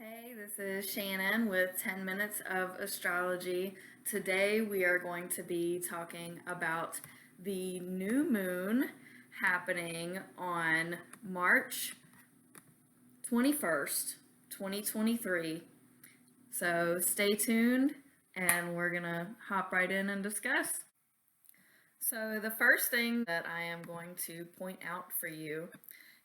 Hey, this is Shannon with 10 Minutes of Astrology. Today we are going to be talking about the new moon happening on March 21st, 2023. So stay tuned and we're going to hop right in and discuss. So the first thing that I am going to point out for you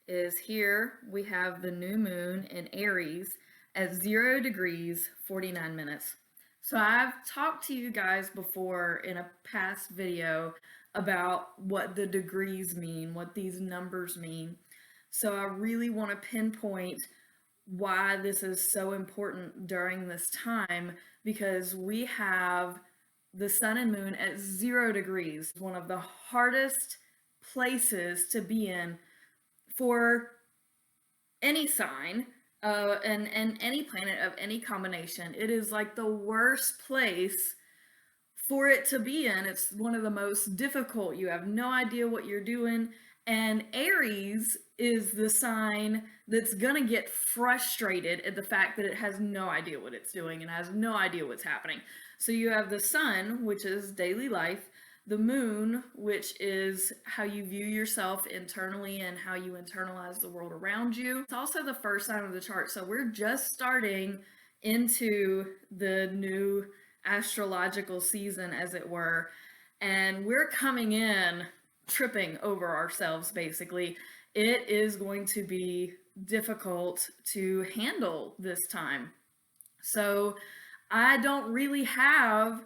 is here we have the new moon in Aries at 0 degrees 49 minutes. So I've talked to you guys before in a past video about what the degrees mean, what these numbers mean. So I really want to pinpoint why this is so important during this time, because we have the sun and moon at 0 degrees, one of the hardest places to be in for any sign and any planet of any combination. It is like the worst place for it to be in. It's one of the most difficult. You have no idea what you're doing. And Aries is the sign that's going to get frustrated at the fact that it has no idea what it's doing and has no idea what's happening. So you have the sun, which is daily life, the moon, which is how you view yourself internally and how you internalize the world around you. It's also the first sign of the chart. So we're just starting into the new astrological season, as it were, and we're coming in tripping over ourselves, basically. It is going to be difficult to handle this time. So I don't really have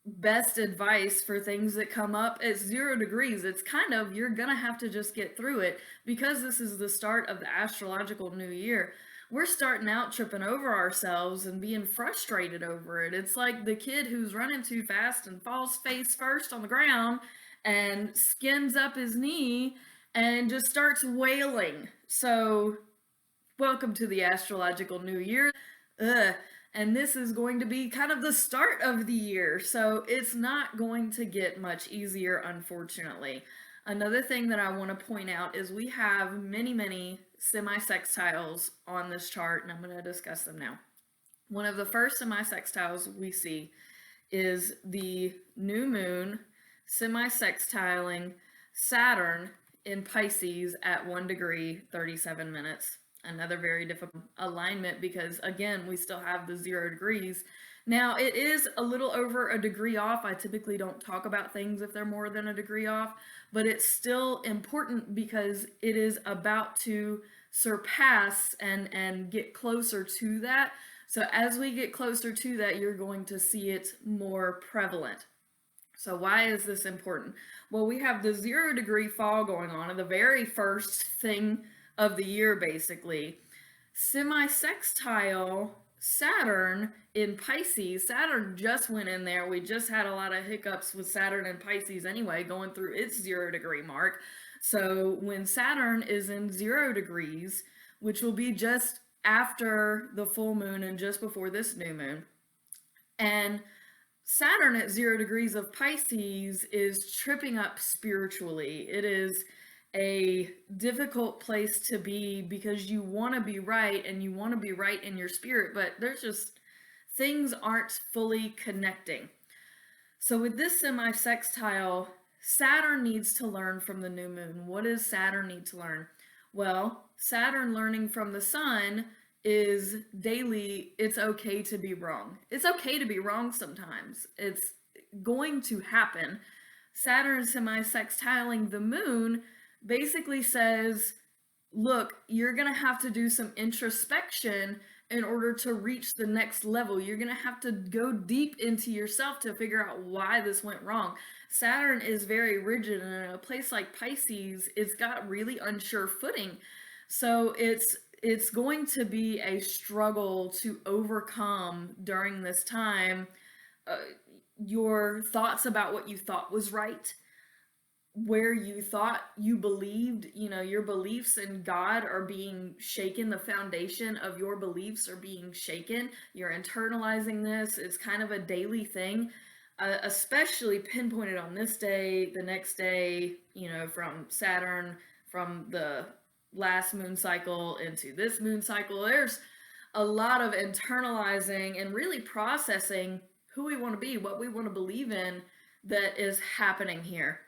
best advice for things that come up at 0 degrees. It's kind of, you're gonna have to just get through it, because this is the start of the astrological new year. We're starting out tripping over ourselves and being frustrated over it. It's like the kid who's running too fast and falls face first on the ground and skins up his knee and just starts wailing. So welcome to the astrological new year. And this is going to be kind of the start of the year, so it's not going to get much easier, unfortunately. Another thing that I want to point out is we have many semi-sextiles on this chart, and I'm going to discuss them now. One of the first semi-sextiles we see is the new moon semi-sextiling Saturn in Pisces at 1 degree 37 minutes. Another very difficult alignment, because again, we still have the 0 degrees. Now, it is a little over a degree off. I typically don't talk about things if they're more than a degree off, but it's still important because it is about to surpass and get closer to that. So as we get closer to that, you're going to see it more prevalent. So why is this important? Well, we have the 0 degree fall going on, and the very first thing of the year, basically. Semi-sextile Saturn in Pisces. Saturn just went in there. We just had a lot of hiccups with Saturn and Pisces anyway, going through its 0 degree mark. So when Saturn is in 0 degrees, which will be just after the full moon and just before this new moon, and Saturn at 0 degrees of Pisces is tripping up spiritually. It is a difficult place to be, because you want to be right and you want to be right in your spirit, but there's just things aren't fully connecting. So with this semi-sextile, Saturn needs to learn from the new moon. What does Saturn need to learn? Well, Saturn learning from the sun is daily. It's okay to be wrong. It's okay to be wrong sometimes. It's going to happen. Saturn semi-sextiling the moon basically says, look, you're going to have to do some introspection in order to reach the next level. You're going to have to go deep into yourself to figure out why this went wrong. Saturn is very rigid, and in a place like Pisces, it's got really unsure footing. So it's going to be a struggle to overcome during this time your thoughts about what you thought was right, where you thought you believed, your beliefs in God are being shaken. The foundation of your beliefs are being shaken. You're internalizing this. It's kind of a daily thing, especially pinpointed on this day, the next day, from Saturn, from the last moon cycle into this moon cycle. There's a lot of internalizing and really processing who we want to be, what we want to believe in that is happening here.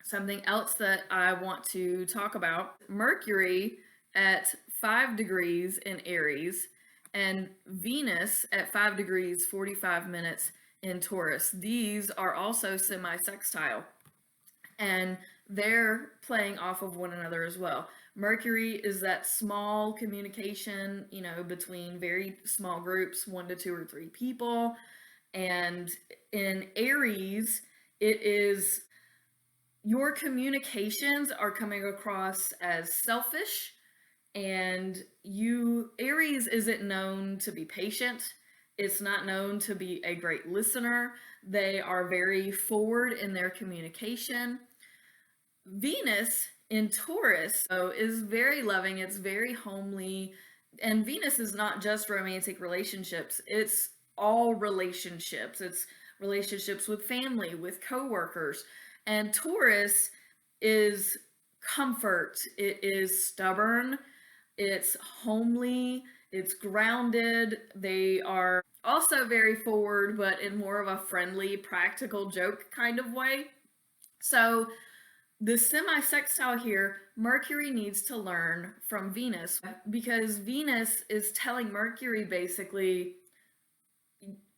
Something else that I want to talk about, Mercury at 5 degrees in Aries and Venus at 5 degrees 45 minutes in Taurus. These are also semi-sextile, and they're playing off of one another as well. Mercury is that small communication, between very small groups, 1 to 2 or 3 people. And in Aries, it is your communications are coming across as selfish, and Aries isn't known to be patient. It's not known to be a great listener. They are very forward in their communication. Venus in Taurus, though, is very loving. It's very homely. And Venus is not just romantic relationships. It's all relationships. It's relationships with family, with coworkers. And Taurus is comfort. It is stubborn. It's homely. It's grounded. They are also very forward, but in more of a friendly, practical joke kind of way. So the semi-sextile here, Mercury needs to learn from Venus, because Venus is telling Mercury basically,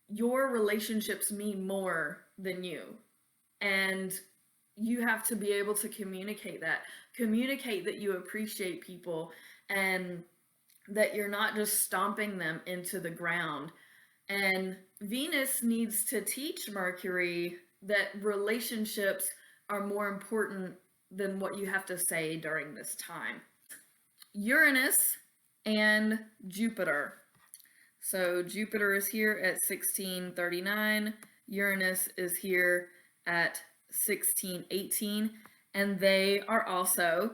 your relationships mean more than you. And you have to be able to communicate that you appreciate people and that you're not just stomping them into the ground. And Venus needs to teach Mercury that relationships are more important than what you have to say during this time. Uranus and Jupiter. So Jupiter is here at 1639. Uranus is here at 1618. And they are also,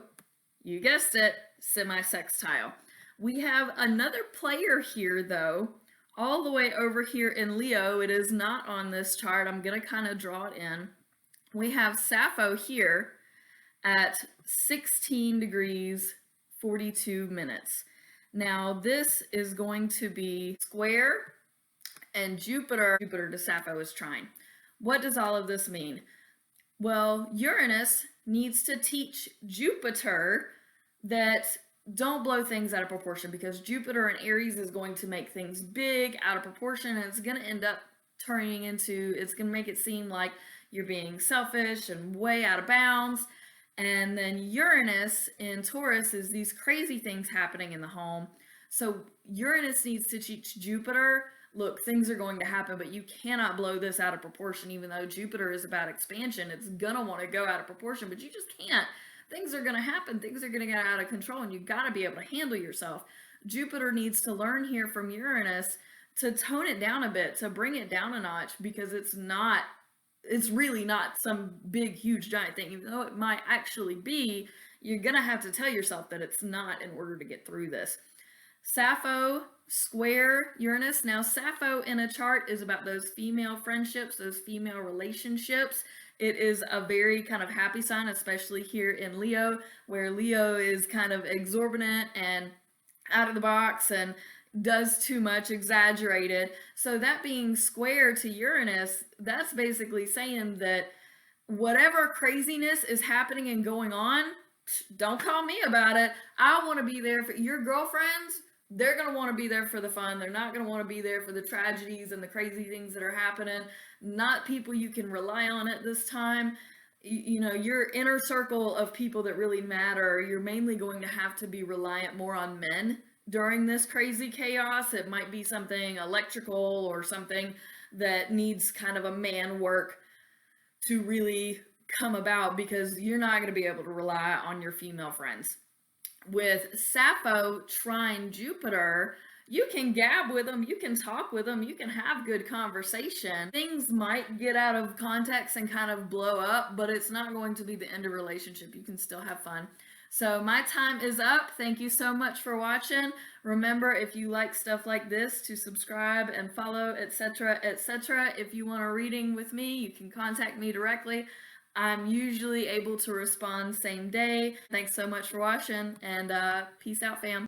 you guessed it, semi-sextile. We have another player here, though, all the way over here in Leo. It is not on this chart. I'm going to kind of draw it in. We have Sappho here at 16 degrees 42 minutes. Now this is going to be square, and Jupiter to Sappho is trine. What does all of this mean? Well, Uranus needs to teach Jupiter that don't blow things out of proportion, because Jupiter in Aries is going to make things big, out of proportion, and it's going to end up turning into, it's going to make it seem like you're being selfish and way out of bounds. And then Uranus in Taurus is these crazy things happening in the home. So Uranus needs to teach Jupiter, look, things are going to happen, but you cannot blow this out of proportion. Even though Jupiter is about expansion, it's going to want to go out of proportion, but you just can't. Things are going to happen. Things are going to get out of control, and you've got to be able to handle yourself. Jupiter needs to learn here from Uranus to tone it down a bit, to bring it down a notch, because it's really not some big, huge, giant thing. Even though it might actually be, you're going to have to tell yourself that it's not in order to get through this. Sappho square Uranus. Now, Sappho in a chart is about those female friendships, those female relationships. It is a very kind of happy sign, especially here in Leo, where Leo is kind of exorbitant and out of the box and does too much, exaggerated. So that being square to Uranus, that's basically saying that whatever craziness is happening and going on, don't call me about it. I want to be there for your girlfriends. They're going to want to be there for the fun. They're not going to want to be there for the tragedies and the crazy things that are happening. Not people you can rely on at this time. Your inner circle of people that really matter, you're mainly going to have to be reliant more on men during this crazy chaos. It might be something electrical or something that needs kind of a man work to really come about, because you're not going to be able to rely on your female friends. With Sappho trine Jupiter, you can gab with them, you can talk with them, you can have good conversation. Things might get out of context and kind of blow up, but it's not going to be the end of a relationship. You can still have fun. So my time is up. Thank you so much for watching. Remember, if you like stuff like this, to subscribe and follow, etc., etc. If you want a reading with me, you can contact me directly. I'm usually able to respond same day. Thanks so much for watching, and peace out, fam.